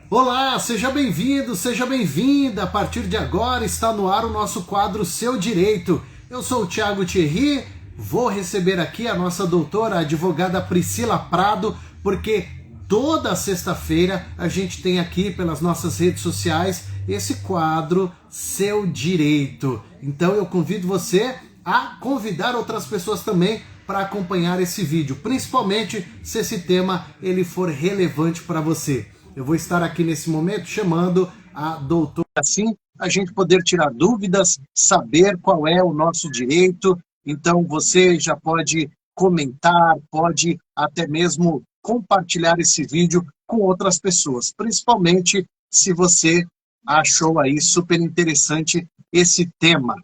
Olá, seja bem-vindo, seja bem-vinda. A partir de agora está no ar o nosso quadro Seu Direito. Eu sou o Thiago Thierry, vou receber aqui a nossa doutora, a advogada Priscila Prado, porque toda sexta-feira a gente tem aqui pelas nossas redes sociais esse quadro Seu Direito. Então eu convido você a convidar outras pessoas também para acompanhar esse vídeo, principalmente se esse tema ele for relevante para você. Eu vou estar aqui nesse momento chamando a doutora, assim a gente poder tirar dúvidas, saber qual é o nosso direito. Então você já pode comentar, pode até mesmo compartilhar esse vídeo com outras pessoas, principalmente se você achou aí super interessante esse tema.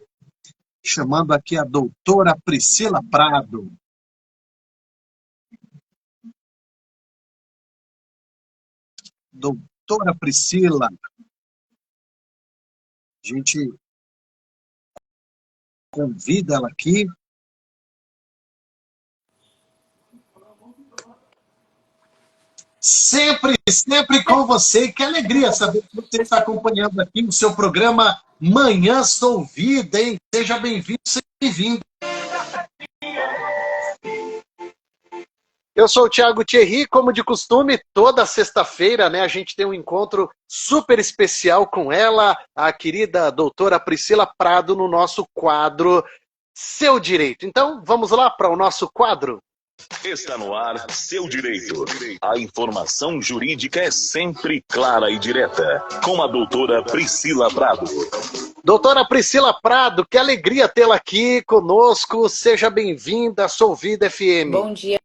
Chamando aqui a doutora Priscila Prado. Doutora Priscila, a gente convida ela aqui. Sempre com você. Que alegria saber que você está acompanhando aqui o seu programa Manhã Sou Vida, hein? Seja bem-vindo, seja bem-vindo. Eu sou o Thiago Thierry, como de costume, toda sexta-feira, né, a gente tem um encontro super especial com ela, a querida doutora Priscila Prado, no nosso quadro Seu Direito. Então, vamos lá para o nosso quadro? Está no ar Seu Direito. A informação jurídica é sempre clara e direta. Com a doutora Priscila Prado. Doutora Priscila Prado, que alegria tê-la aqui conosco. Seja bem-vinda à Sou Vida FM. Bom dia,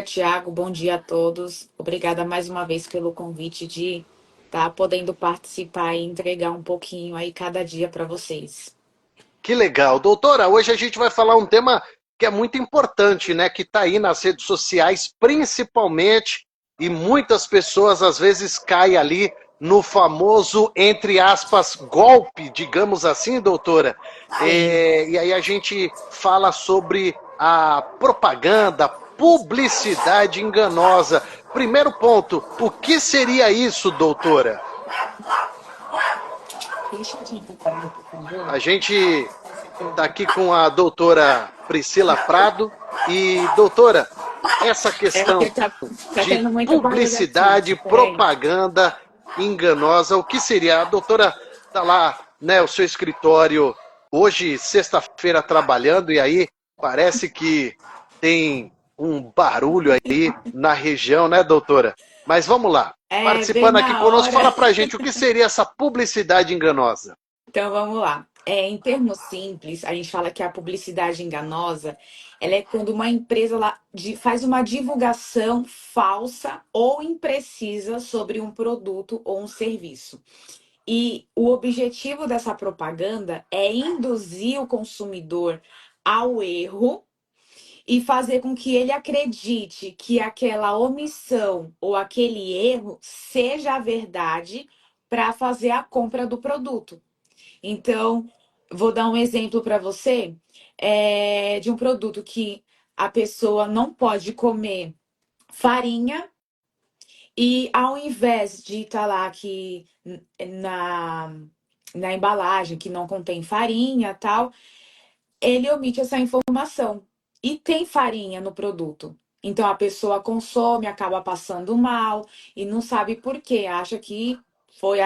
Thiago. Bom dia a todos. Obrigada mais uma vez pelo convite de estar podendo participar e entregar um pouquinho aí cada dia para vocês. Que legal. Doutora, hoje a gente vai falar um tema que é muito importante, né? Que está aí nas redes sociais, principalmente, e muitas pessoas às vezes caem ali no famoso, entre aspas, golpe, digamos assim, doutora. E aí a gente fala sobre a propaganda, publicidade enganosa. Primeiro ponto, o que seria isso, doutora? A gente está aqui com a doutora Priscila Prado. E, doutora, essa questão de publicidade, propaganda enganosa, o que seria? A doutora está lá, né, o seu escritório, hoje, sexta-feira, trabalhando, e aí parece que tem um barulho aí na região, né, doutora? Mas vamos lá, participando aqui conosco, fala pra gente o que seria essa publicidade enganosa. Então vamos lá. Em termos simples, a gente fala que a publicidade enganosa, ela é quando uma empresa faz uma divulgação falsa ou imprecisa sobre um produto ou um serviço. E o objetivo dessa propaganda é induzir o consumidor ao erro e fazer com que ele acredite que aquela omissão ou aquele erro seja a verdade para fazer a compra do produto. Então, vou dar um exemplo para você de um produto que a pessoa não pode comer farinha e ao invés de estar lá que na embalagem que não contém farinha tal, ele omite essa informação. E tem farinha no produto. Então a pessoa consome, acaba passando mal e não sabe por quê. Acha que foi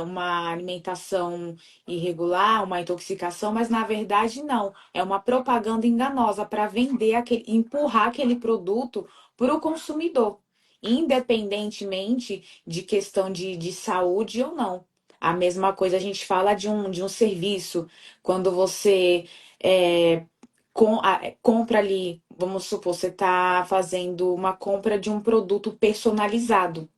uma alimentação irregular, uma intoxicação, mas na verdade não. É uma propaganda enganosa para vender empurrar aquele produto para o consumidor, independentemente de questão de saúde ou não. A mesma coisa a gente fala de um serviço. Quando você compra ali, vamos supor, você está fazendo uma compra de um produto personalizado.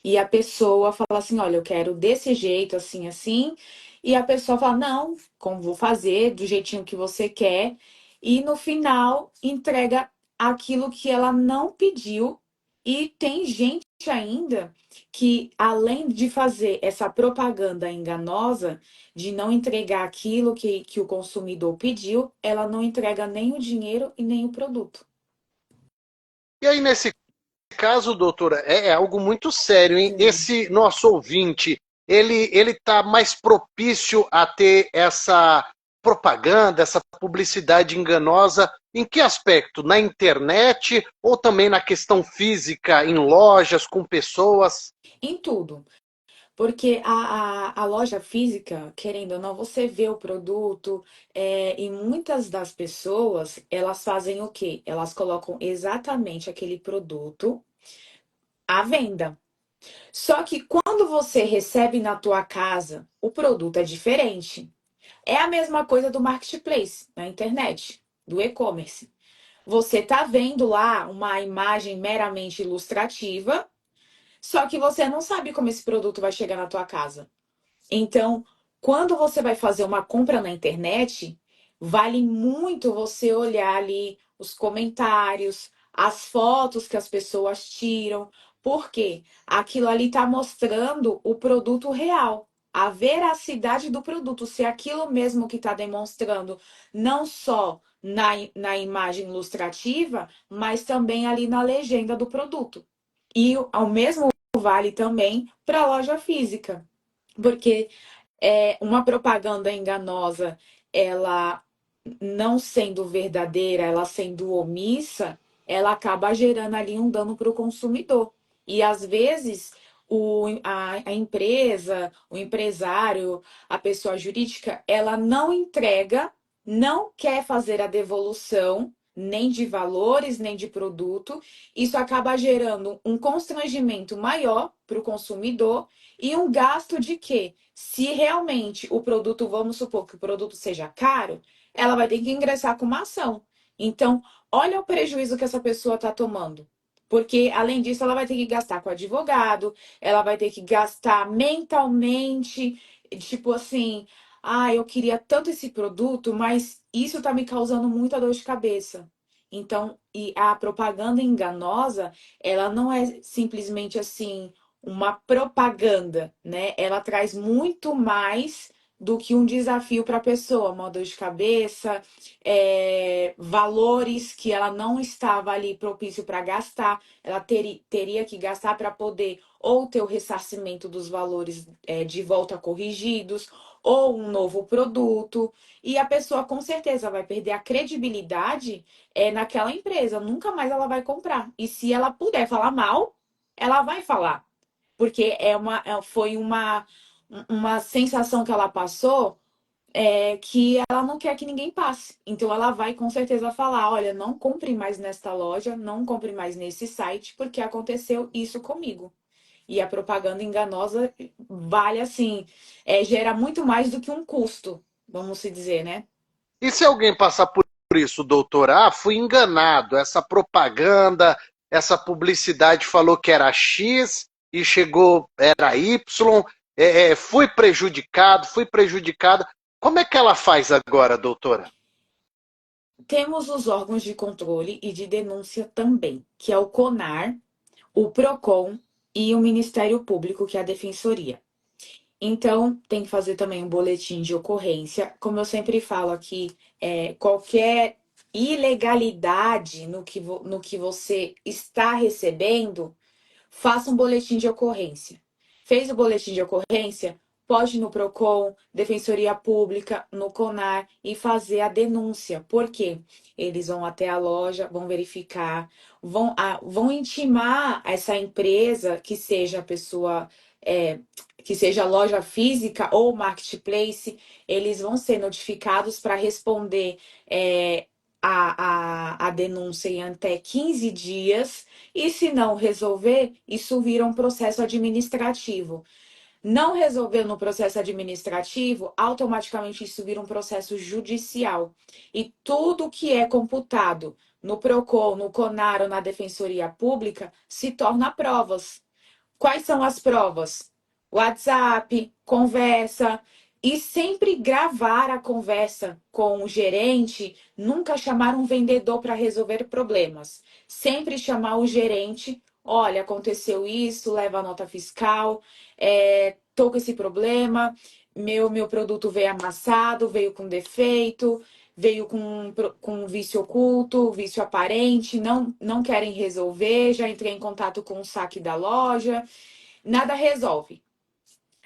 E a pessoa fala assim: olha, eu quero desse jeito, assim, assim. E a pessoa fala: não, como vou fazer, do jeitinho que você quer. E no final entrega aquilo que ela não pediu. E tem gente ainda que, além de fazer essa propaganda enganosa, de não entregar aquilo que o consumidor pediu, ela não entrega nem o dinheiro e nem o produto. E aí, nesse caso, doutora, é algo muito sério, hein? Esse nosso ouvinte, ele está mais propício a ter essa propaganda, essa publicidade enganosa, em que aspecto? Na internet ou também na questão física, em lojas, com pessoas? Em tudo. Porque a loja física, querendo ou não, você vê o produto, e muitas das pessoas, elas fazem o quê? Elas colocam exatamente aquele produto à venda. Só que quando você recebe na tua casa, o produto é diferente. É a mesma coisa do marketplace, na internet, do e-commerce. Você tá vendo lá uma imagem meramente ilustrativa, só que você não sabe como esse produto vai chegar na tua casa. Então, quando você vai fazer uma compra na internet, vale muito você olhar ali os comentários, as fotos que as pessoas tiram, porque aquilo ali está mostrando o produto real, a veracidade do produto, se é aquilo mesmo que está demonstrando, não só na imagem ilustrativa, mas também ali na legenda do produto. E ao mesmo vale também para a loja física. Porque uma propaganda enganosa, ela não sendo verdadeira, ela sendo omissa, ela acaba gerando ali um dano para o consumidor. E às vezes a empresa, o empresário, a pessoa jurídica, ela não entrega, não quer fazer a devolução nem de valores, nem de produto. Isso acaba gerando um constrangimento maior para o consumidor e um gasto de quê? Se realmente o produto, vamos supor que o produto seja caro, ela vai ter que ingressar com uma ação. Então, olha o prejuízo que essa pessoa está tomando. Porque, além disso, ela vai ter que gastar com advogado, ela vai ter que gastar mentalmente, tipo assim, eu queria tanto esse produto, mas isso está me causando muita dor de cabeça. Então, e a propaganda enganosa, ela não é simplesmente assim uma propaganda, né? Ela traz muito mais do que um desafio para a pessoa, uma dor de cabeça, valores que ela não estava ali propício para gastar, ela teria que gastar para poder ou ter o ressarcimento dos valores de volta corrigidos, ou um novo produto, e a pessoa com certeza vai perder a credibilidade naquela empresa, nunca mais ela vai comprar. E se ela puder falar mal, ela vai falar porque foi uma sensação que ela passou que ela não quer que ninguém passe. Então ela vai com certeza falar: olha, não compre mais nesta loja, não compre mais nesse site, porque aconteceu isso comigo. E a propaganda enganosa vale assim, gera muito mais do que um custo, vamos se dizer, né? E se alguém passar por isso, doutora, fui enganado, essa propaganda, essa publicidade falou que era X e chegou, era Y, fui prejudicado, fui prejudicada. Como é que ela faz agora, doutora? Temos os órgãos de controle e de denúncia também, que é o CONAR, o PROCON e o Ministério Público, que é a Defensoria. Então, tem que fazer também um boletim de ocorrência. Como eu sempre falo aqui, qualquer ilegalidade no que você está recebendo, faça um boletim de ocorrência. Fez o boletim de ocorrência? Pode ir no PROCON, Defensoria Pública, no CONAR e fazer a denúncia. Por quê? Eles vão até a loja, vão verificar, vão intimar essa empresa, que seja a pessoa, que seja loja física ou marketplace, eles vão ser notificados para responder a denúncia em até 15 dias. E se não resolver, isso vira um processo administrativo. Não resolveu no processo administrativo, automaticamente isso vira um processo judicial. E tudo que é computado no PROCON, no CONAR ou na Defensoria Pública se torna provas. Quais são as provas? WhatsApp, conversa. E sempre gravar a conversa com o gerente, nunca chamar um vendedor para resolver problemas. Sempre chamar o gerente, olha, aconteceu isso, leva a nota fiscal, tô com esse problema, meu produto veio amassado, veio com defeito, veio com um vício oculto, vício aparente, não querem resolver, já entrei em contato com o saque da loja, nada resolve.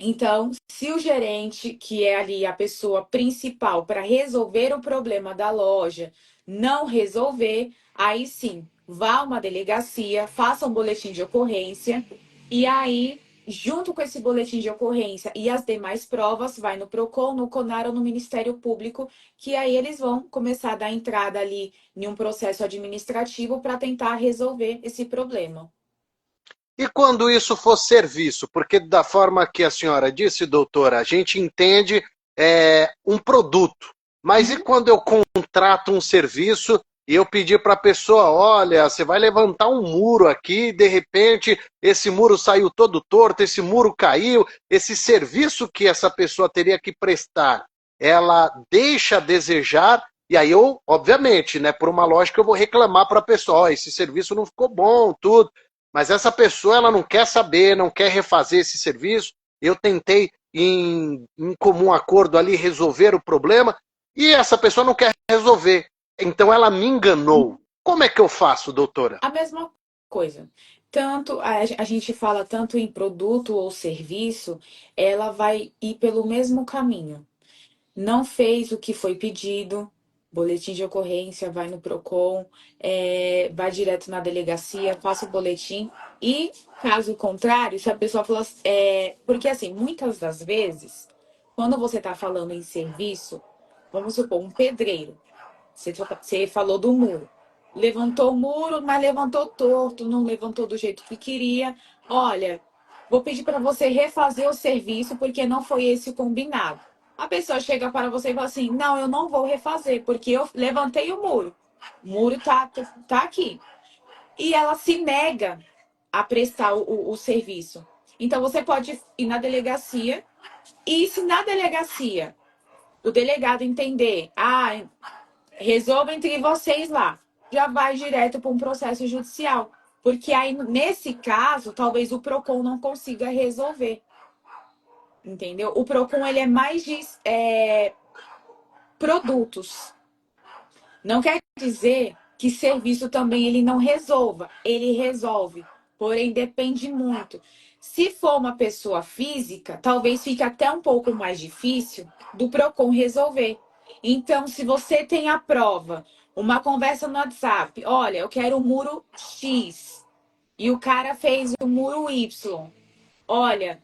Então, se o gerente, que é ali a pessoa principal para resolver o problema da loja, não resolver, aí sim, vá a uma delegacia, faça um boletim de ocorrência e aí, junto com esse boletim de ocorrência e as demais provas, vai no Procon, no Conar ou no Ministério Público, que aí eles vão começar a dar entrada ali em um processo administrativo para tentar resolver esse problema. E quando isso for serviço? Porque da forma que a senhora disse, doutora, a gente entende um produto. Mas e Uhum. quando eu contrato um serviço e eu pedir para a pessoa, olha, você vai levantar um muro aqui, de repente esse muro saiu todo torto, esse muro caiu, esse serviço que essa pessoa teria que prestar, ela deixa a desejar, e aí eu, obviamente, né, por uma lógica, eu vou reclamar para a pessoa, ó, esse serviço não ficou bom, tudo. Mas essa pessoa ela não quer saber, não quer refazer esse serviço. Eu tentei, em comum acordo ali, resolver o problema e essa pessoa não quer resolver. Então ela me enganou. Como é que eu faço, doutora? A mesma coisa. Tanto a gente fala tanto em produto ou serviço, ela vai ir pelo mesmo caminho. Não fez o que foi pedido, boletim de ocorrência, vai no Procon, vai direto na delegacia, passa o boletim. E, caso contrário, se a pessoa falou assim, porque assim, muitas das vezes, quando você está falando em serviço, vamos supor, um pedreiro. Você falou do muro. Levantou o muro, mas levantou torto, não levantou do jeito que queria. Olha, vou pedir para você refazer o serviço porque não foi esse o combinado. A pessoa chega para você e fala assim: não, eu não vou refazer porque eu levantei o muro. O muro tá aqui. E ela se nega a prestar o serviço. Então você pode ir na delegacia e se na delegacia o delegado entender, resolva entre vocês lá. Já vai direto para um processo judicial. Porque aí, nesse caso, talvez o PROCON não consiga resolver. Entendeu? O PROCON ele é mais de produtos. Não quer dizer que serviço também ele não resolva. Ele resolve. Porém, depende muito. Se for uma pessoa física, talvez fique até um pouco mais difícil do PROCON resolver. Então, se você tem a prova, uma conversa no WhatsApp, olha, eu quero o muro X, e o cara fez o muro Y. Olha,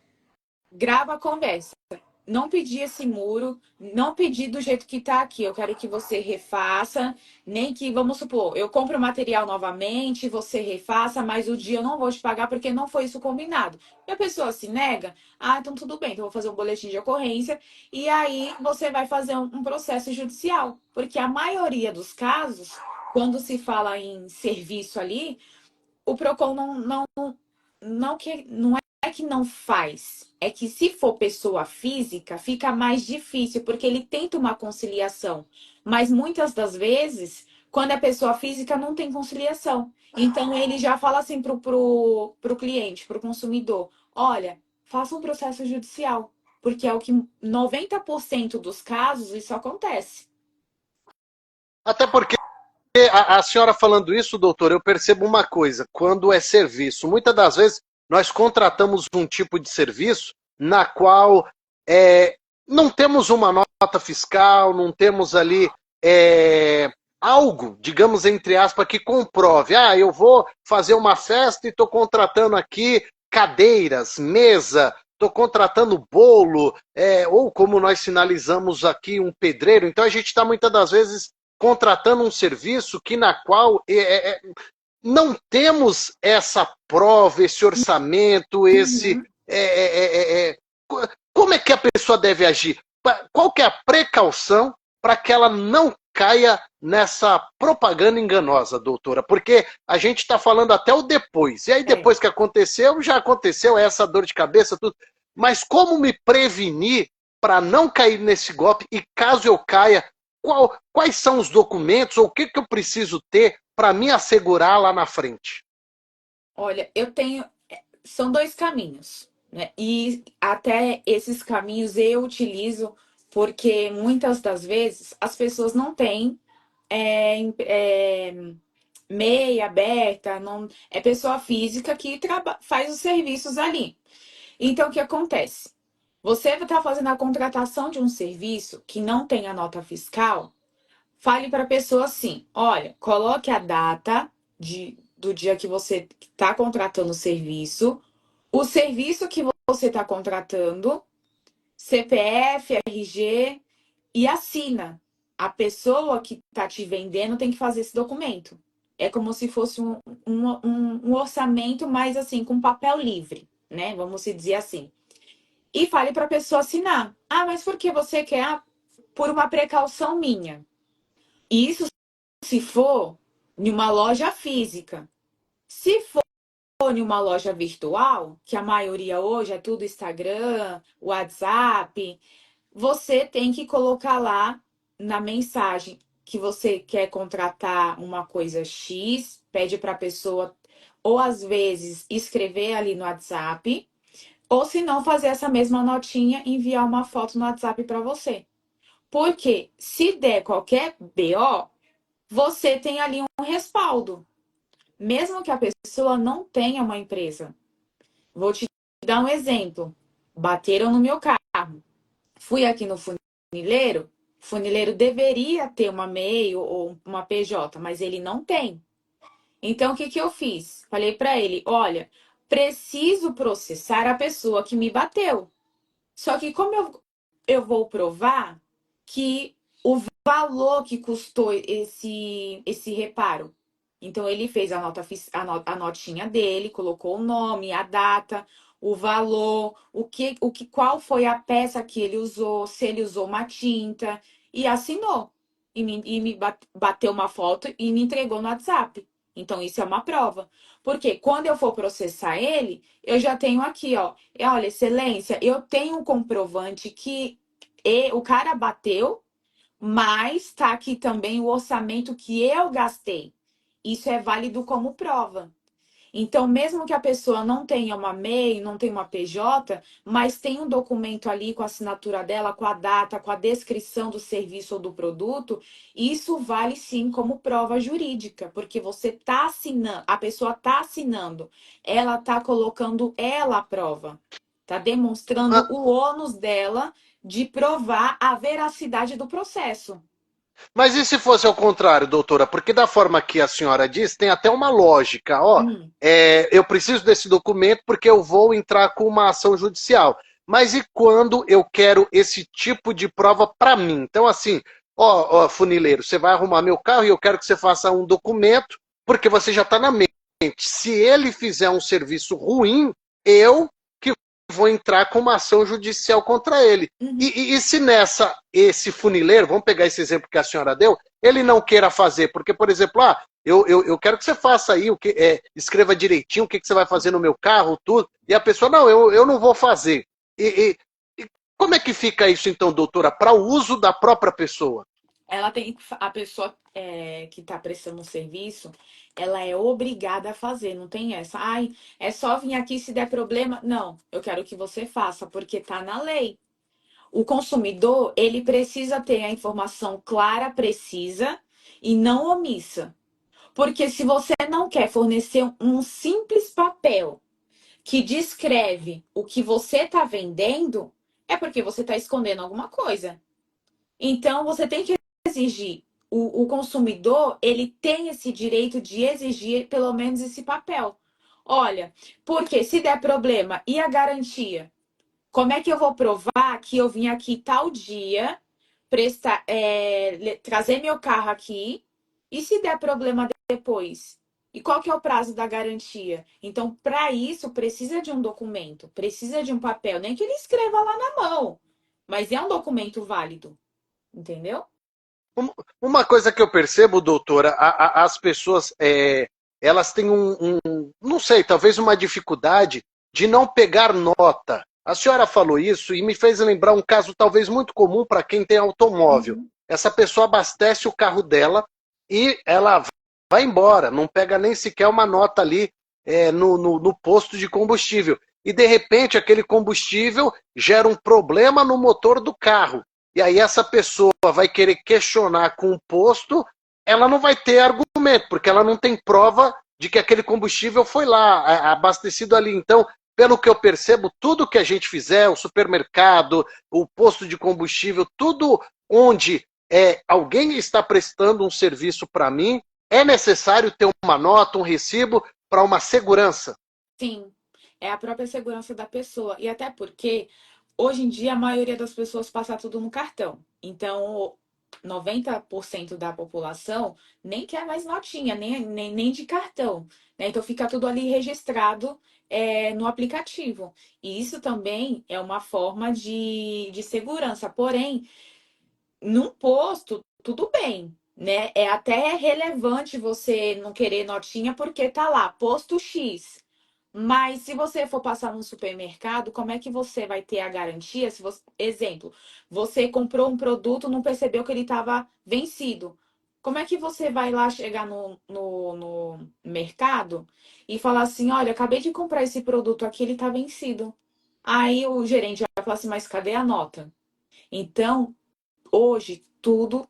grava a conversa. Não pedi esse muro, não pedi do jeito que tá aqui. Eu quero que você refaça, nem que, vamos supor, eu compro o material novamente, você refaça, mas o dia eu não vou te pagar porque não foi isso combinado. E a pessoa se nega, então tudo bem, então eu vou fazer um boletim de ocorrência e aí você vai fazer um processo judicial. Porque a maioria dos casos, quando se fala em serviço ali, o PROCON não é que não faz, é que se for pessoa física, fica mais difícil, porque ele tenta uma conciliação. Mas muitas das vezes, quando é pessoa física, não tem conciliação. Então ele já fala assim pro cliente, pro consumidor: olha, faça um processo judicial. Porque é o que 90% dos casos isso acontece. Até porque a senhora falando isso, doutor, eu percebo uma coisa, quando é serviço, muitas das vezes nós contratamos um tipo de serviço na qual não temos uma nota fiscal, não temos ali algo, digamos entre aspas, que comprove. Eu vou fazer uma festa e estou contratando aqui cadeiras, mesa, estou contratando bolo, ou como nós sinalizamos aqui, um pedreiro. Então a gente está muitas das vezes contratando um serviço que na qual não temos essa prova, esse orçamento, esse Uhum. como é que a pessoa deve agir? Qual que é a precaução para que ela não caia nessa propaganda enganosa, doutora? Porque a gente está falando até o depois. E aí depois que aconteceu, já aconteceu essa dor de cabeça, tudo. Mas como me prevenir para não cair nesse golpe e caso eu caia, quais são os documentos ou o que eu preciso ter para me assegurar lá na frente? Olha, eu tenho. São dois caminhos, né? E até esses caminhos eu utilizo porque muitas das vezes as pessoas não têm MEI aberta, não, é pessoa física que faz os serviços ali. Então, o que acontece? Você está fazendo a contratação de um serviço que não tem a nota fiscal, fale para a pessoa assim: olha, coloque a data do dia que você está contratando o serviço que você está contratando, CPF, RG e assina. A pessoa que está te vendendo tem que fazer esse documento. É como se fosse um orçamento, mas assim, com papel livre, né? Vamos dizer assim. E fale para a pessoa assinar. Ah, mas por que você quer? Ah, por uma precaução minha. Isso se for em uma loja física. Se for em uma loja virtual, que a maioria hoje é tudo Instagram, WhatsApp, você tem que colocar lá na mensagem que você quer contratar uma coisa X, pede para a pessoa, ou às vezes escrever ali no WhatsApp, ou se não, fazer essa mesma notinha e enviar uma foto no WhatsApp para você. Porque se der qualquer BO, você tem ali um respaldo. Mesmo que a pessoa não tenha uma empresa. Vou te dar um exemplo. Bateram no meu carro. Fui aqui no funileiro. O funileiro deveria ter uma MEI ou uma PJ, mas ele não tem. Então, o que que eu fiz? Falei para ele: olha, preciso processar a pessoa que me bateu. Só que como eu vou provar que o valor que custou esse reparo? Então, ele fez a notinha dele, colocou o nome, a data, o valor, qual foi a peça que ele usou, se ele usou uma tinta, e assinou. E me bateu uma foto e me entregou no WhatsApp. Então, isso é uma prova. Porque quando eu for processar ele, eu já tenho aqui, ó. Olha, excelência, eu tenho um comprovante que o cara bateu, mas tá aqui também o orçamento que eu gastei. Isso é válido como prova. Então, mesmo que a pessoa não tenha uma MEI, não tenha uma PJ, mas tem um documento ali com a assinatura dela, com a data, com a descrição do serviço ou do produto, isso vale sim como prova jurídica, porque você está assinando, a pessoa está assinando, ela está colocando ela à prova, está demonstrando o ônus dela de provar a veracidade do processo. Mas e se fosse ao contrário, doutora? Porque da forma que a senhora diz, tem até uma lógica. Ó, eu preciso desse documento porque eu vou entrar com uma ação judicial. Mas e quando eu quero esse tipo de prova para mim? Então, assim, ó, funileiro, você vai arrumar meu carro e eu quero que você faça um documento, porque você já está na mente. Se ele fizer um serviço ruim, eu vou entrar com uma ação judicial contra ele. E se esse funileiro, vamos pegar esse exemplo que a senhora deu, ele não queira fazer, porque, por exemplo, eu quero que você faça aí, escreva direitinho o que você vai fazer no meu carro, tudo, e a pessoa, não, eu não vou fazer. E como é que fica isso, então, doutora, para o uso da própria pessoa? A pessoa que está prestando um serviço, ela é obrigada a fazer, não tem essa. Ai, é só vir aqui se der problema. Não, eu quero que você faça, porque está na lei. O consumidor, ele precisa ter a informação clara, precisa e não omissa. Porque se você não quer fornecer um simples papel que descreve o que você está vendendo, é porque você está escondendo alguma coisa. Então, você tem que exigir. O consumidor, ele tem esse direito de exigir pelo menos esse papel. Olha, porque se der problema, e a garantia? Como é que eu vou provar que eu vim aqui tal dia, trazer meu carro aqui, e se der problema depois? E qual que é o prazo da garantia? Então, para isso, precisa de um documento, precisa de um papel, nem que ele escreva lá na mão, mas é um documento válido, entendeu? Uma coisa que eu percebo, doutora, as pessoas, elas têm não sei, talvez uma dificuldade de não pegar nota. A senhora falou isso e me fez lembrar um caso talvez muito comum para quem tem automóvel. Essa pessoa abastece o carro dela e ela vai embora, não pega nem sequer uma nota ali no posto de combustível. E de repente aquele combustível gera um problema no motor do carro. e aí essa pessoa vai querer questionar com o posto, ela não vai ter argumento, porque ela não tem prova de que aquele combustível foi lá, abastecido ali. Então, pelo que eu percebo, tudo que a gente fizer, o supermercado, o posto de combustível, tudo onde alguém está prestando um serviço para mim, é necessário ter uma nota, um recibo para uma segurança. Sim, é a própria segurança da pessoa. E até porque, hoje em dia, a maioria das pessoas passa tudo no cartão. Então, 90% da população nem quer mais notinha, nem de cartão, né? Então, fica tudo ali registrado, no aplicativo. E isso também é uma forma de segurança. Porém, num posto, tudo bem, né? É até relevante você não querer notinha porque tá lá, posto X. Mas se você for passar no supermercado, como é que você vai ter a garantia? Se você, exemplo, você comprou um produto, não percebeu que ele estava vencido. Como é que você vai lá chegar no mercado e falar assim, olha, acabei de comprar esse produto aqui, ele está vencido. Aí o gerente vai falar assim, mas cadê a nota? Então, hoje, tudo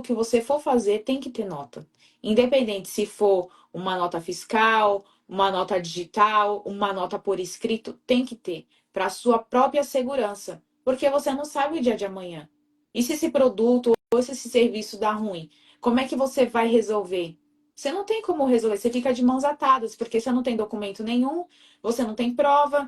que você for fazer tem que ter nota. Independente se for uma nota fiscal, uma nota digital, uma nota por escrito, tem que ter para sua própria segurança, porque você não sabe o dia de amanhã. E se esse produto ou se esse serviço dá ruim, como é que você vai resolver? Você não tem como resolver, você fica de mãos atadas, porque você não tem documento nenhum, você não tem prova,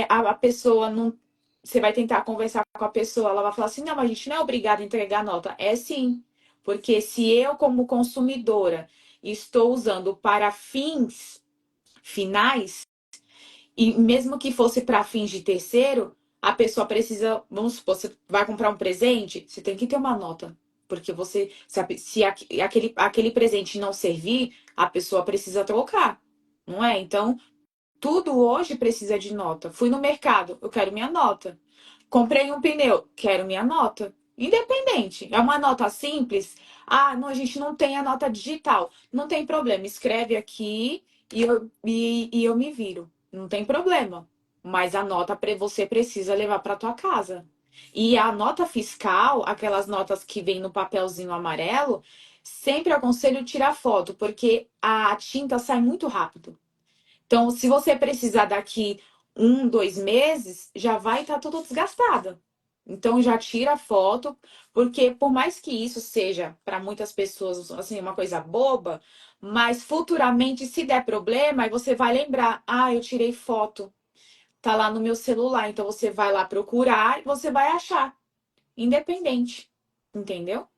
a pessoa não. Você vai tentar conversar com a pessoa, ela vai falar assim: não, mas a gente não é obrigado a entregar nota. É sim, porque se eu, como consumidora, estou usando para fins finais, e mesmo que fosse para fins de terceiro, a pessoa precisa, vamos supor, você vai comprar um presente, você tem que ter uma nota. Porque você, se aquele presente não servir, a pessoa precisa trocar, não é? Então, tudo hoje precisa de nota. Fui no mercado, eu quero minha nota. Comprei um pneu, quero minha nota. Independente, é uma nota simples. Ah, não, a gente não tem a nota digital. Não tem problema, escreve aqui e eu me viro. Não tem problema. Mas a nota você precisa levar para tua casa. E a nota fiscal, aquelas notas que vem no papelzinho amarelo, sempre aconselho tirar foto, porque a tinta sai muito rápido. Então, se você precisar daqui 1, 2 meses, já vai estar tudo desgastada. Então, já tira a foto, porque por mais que isso seja para muitas pessoas assim uma coisa boba, mas futuramente, se der problema, aí você vai lembrar: ah, eu tirei foto, tá lá no meu celular. Então, você vai lá procurar e você vai achar, independente, entendeu?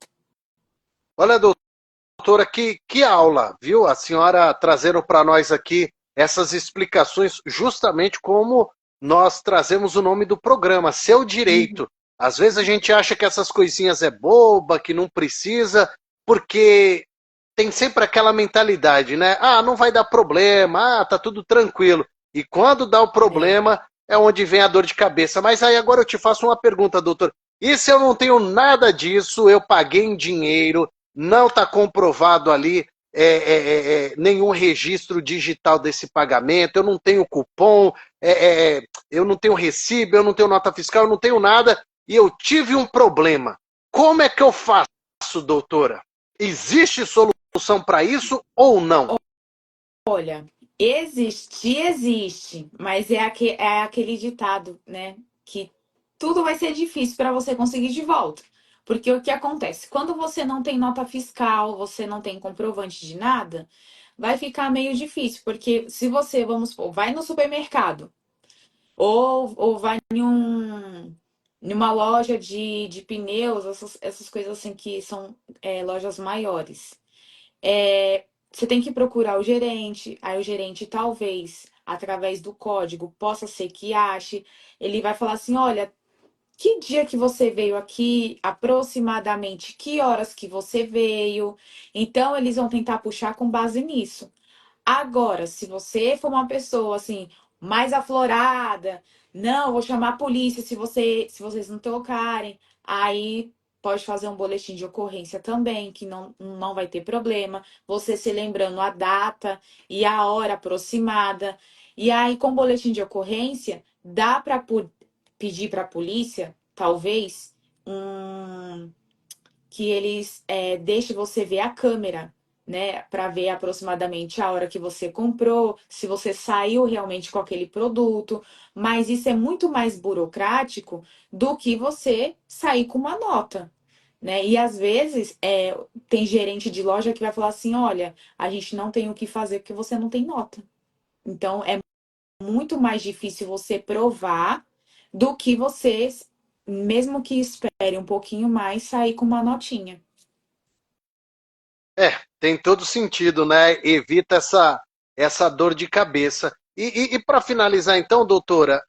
Olha, doutora, que aula, viu? A senhora trazendo para nós aqui essas explicações, justamente como nós trazemos o nome do programa, Seu Direito. Às vezes a gente acha que essas coisinhas é boba, que não precisa, porque tem sempre aquela mentalidade, né? Ah, não vai dar problema, tá tudo tranquilo. E quando dá o É. problema, é onde vem a dor de cabeça. Mas aí agora eu te faço uma pergunta, doutor. E se eu não tenho nada disso, eu paguei em dinheiro, não está comprovado ali nenhum registro digital desse pagamento, eu não tenho cupom, eu não tenho recibo, eu não tenho nota fiscal, eu não tenho nada, e eu tive um problema. Como é que eu faço, doutora? Existe solução para isso ou não? Olha, existe, mas é aquele ditado, né? Que tudo vai ser difícil para você conseguir de volta. Porque o que acontece? Quando você não tem nota fiscal, você não tem comprovante de nada, vai ficar meio difícil. Porque se você, vamos supor, vai no supermercado ou vai numa loja de pneus, essas coisas assim que são lojas maiores. Você tem que procurar o gerente, aí o gerente talvez, através do código, possa ser que ache. Ele vai falar assim: olha, que dia que você veio aqui, aproximadamente que horas que você veio. Então, eles vão tentar puxar com base nisso. Agora, se você for uma pessoa assim, mais aflorada, não, vou chamar a polícia se vocês não trocarem, aí pode fazer um boletim de ocorrência também, que não vai ter problema. Você se lembrando a data e a hora aproximada. E aí, com o boletim de ocorrência, dá para pedir para a polícia, talvez, que eles deixem você ver a câmera, né, para ver aproximadamente a hora que você comprou, se você saiu realmente com aquele produto, mas isso é muito mais burocrático do que você sair com uma nota, né? E às vezes tem gerente de loja que vai falar assim, olha, a gente não tem o que fazer porque você não tem nota. Então é muito mais difícil você provar do que você, mesmo que espere um pouquinho mais, sair com uma notinha. Tem todo sentido, né? Evita essa dor de cabeça. E para finalizar, então, doutora,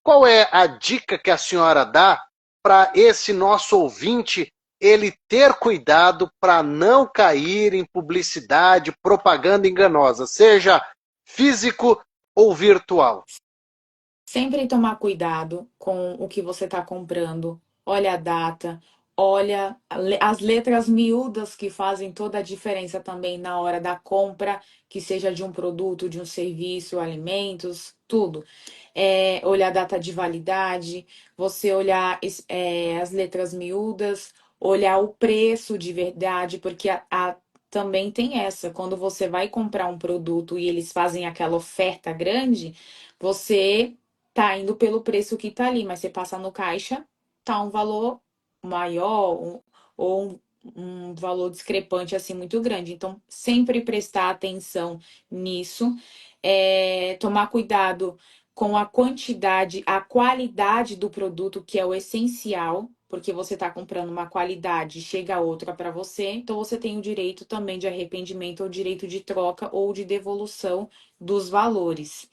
qual é a dica que a senhora dá para esse nosso ouvinte ele ter cuidado para não cair em publicidade, propaganda enganosa, seja físico ou virtual? Sempre tomar cuidado com o que você está comprando. Olha a data, olha as letras miúdas que fazem toda a diferença também na hora da compra, que seja de um produto, de um serviço, alimentos, tudo. Olhar a data de validade, você olhar as letras miúdas, olhar o preço de verdade, porque também tem essa, quando você vai comprar um produto e eles fazem aquela oferta grande, você tá indo pelo preço que tá ali, mas você passa no caixa, tá um valor maior ou um valor discrepante assim muito grande. Então, sempre prestar atenção nisso, tomar cuidado com a quantidade, a qualidade do produto, que é o essencial, porque você está comprando uma qualidade, chega outra para você, então você tem o direito também de arrependimento, ou direito de troca ou de devolução dos valores.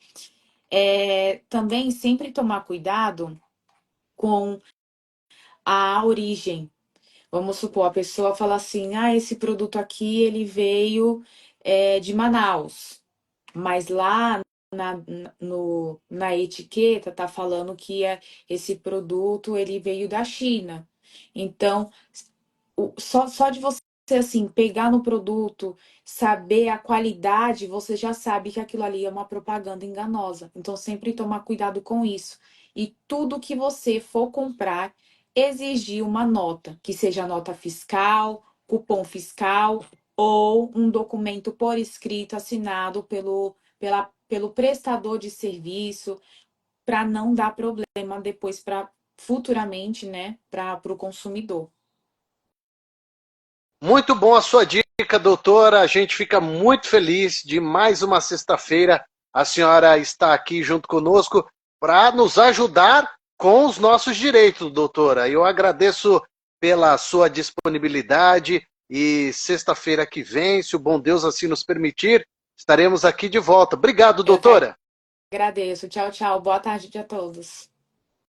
Também sempre tomar cuidado com a origem. Vamos supor, a pessoa fala assim: ah, esse produto aqui ele veio de Manaus, mas lá na etiqueta tá falando que esse produto ele veio da China. Então, só de você assim pegar no produto, saber a qualidade, você já sabe que aquilo ali é uma propaganda enganosa. Então sempre tomar cuidado com isso. E tudo que você for comprar, exigir uma nota, que seja nota fiscal, cupom fiscal ou um documento por escrito assinado pelo prestador de serviço, para não dar problema depois para futuramente, né, para o consumidor. Muito bom a sua dica, doutora. A gente fica muito feliz de mais uma sexta-feira a senhora estar aqui junto conosco para nos ajudar com os nossos direitos, doutora. Eu agradeço pela sua disponibilidade e sexta-feira que vem, se o bom Deus assim nos permitir, estaremos aqui de volta. Obrigado, Eu que doutora. agradeço. Tchau, tchau. Boa tarde a todos.